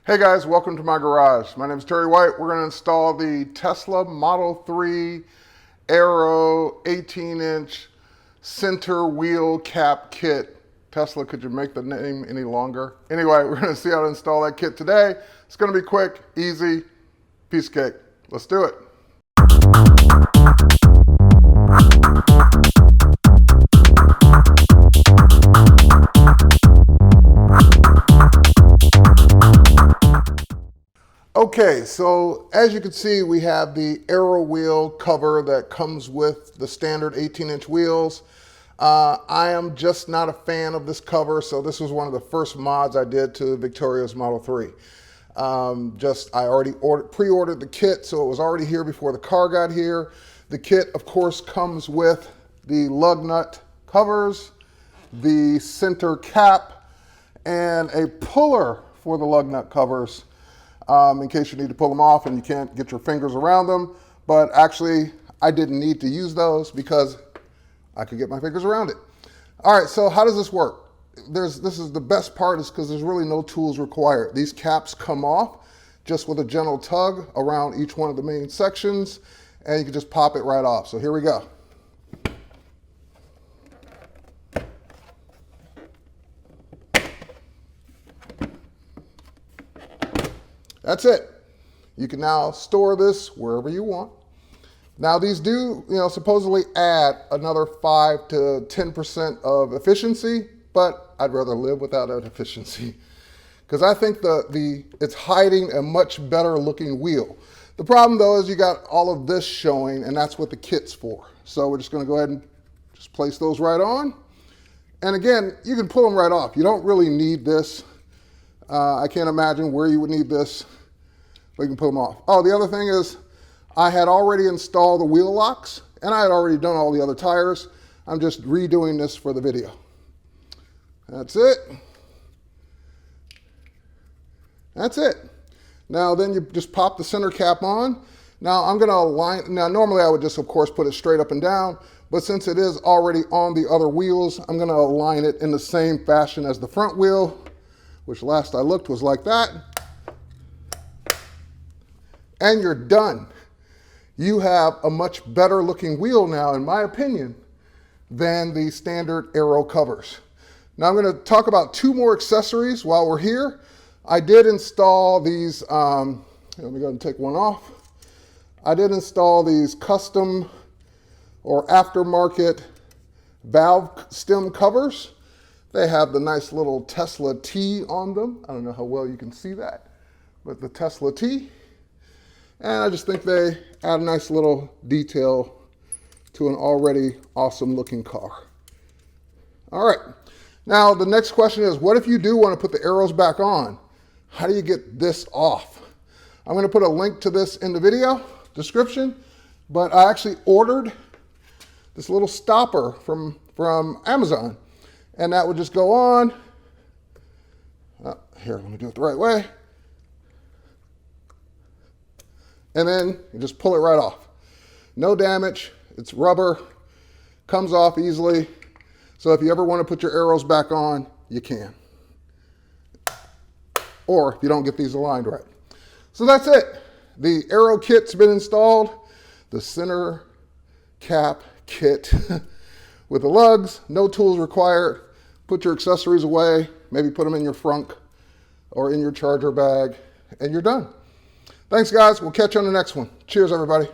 Hey guys, welcome to my garage. My name is Terry White. We're going to install the Tesla Model 3 Aero 18-inch center wheel cap kit. Tesla, could you make the name any longer? Anyway, we're going to see how to install that kit today. It's going to be quick, easy, piece of cake. Let's do it. Okay, so as you can see, we have the Aero Wheel cover that comes with the standard 18-inch wheels. I am just not a fan of this cover, so this was one of the first mods I did to Victoria's Model 3. I already pre-ordered the kit, so it was already here before the car got here. The kit, of course, comes with the lug nut covers, the center cap, and a puller for the lug nut covers. In case you need to pull them off and you can't get your fingers around them. But actually, I didn't need to use those because I could get my fingers around it. All right, so how does this work? This is the best part is because there's really no tools required. These caps come off just with a gentle tug around each one of the main sections, and you can just pop it right off. So here we go. That's it. You can now store this wherever you want. Now these do, supposedly add another 5 to 10% of efficiency, but I'd rather live without that efficiency because I think it's hiding a much better looking wheel. The problem though is you got all of this showing, and that's what the kit's for. So we're just going to go ahead and just place those right on. And again, you can pull them right off. You don't really need this. I can't imagine where you would need this, but you can pull them off. Oh, the other thing is I had already installed the wheel locks and I had already done all the other tires. I'm just redoing this for the video. That's it. That's it. Now then you just pop the center cap on. Now I'm going to align. Now normally I would just of course put it straight up and down, but since it is already on the other wheels, I'm going to align it in the same fashion as the front wheel, which last I looked was like that. And you're done. You have a much better looking wheel now, in my opinion, than the standard Aero covers. Now I'm going to talk about two more accessories while we're here. I did install these, let me go ahead and take one off. I did install these custom or aftermarket valve stem covers. They have the nice little Tesla T on them. I don't know how well you can see that, but the Tesla T. And I just think they add a nice little detail to an already awesome looking car. All right, now the next question is, what if you do want to put the arrows back on? How do you get this off? I'm going to put a link to this in the video description, but I actually ordered this little stopper from Amazon. And that would just go on. Here, let me do it the right way. And then you just pull it right off. No damage, it's rubber, comes off easily. So if you ever want to put your arrows back on, you can. Or if you don't get these aligned right. So that's it. The Aero kit's been installed. The center cap kit with the lugs, no tools required. Put your accessories away, maybe put them in your frunk or in your charger bag, and you're done. Thanks guys, we'll catch you on the next one. Cheers everybody.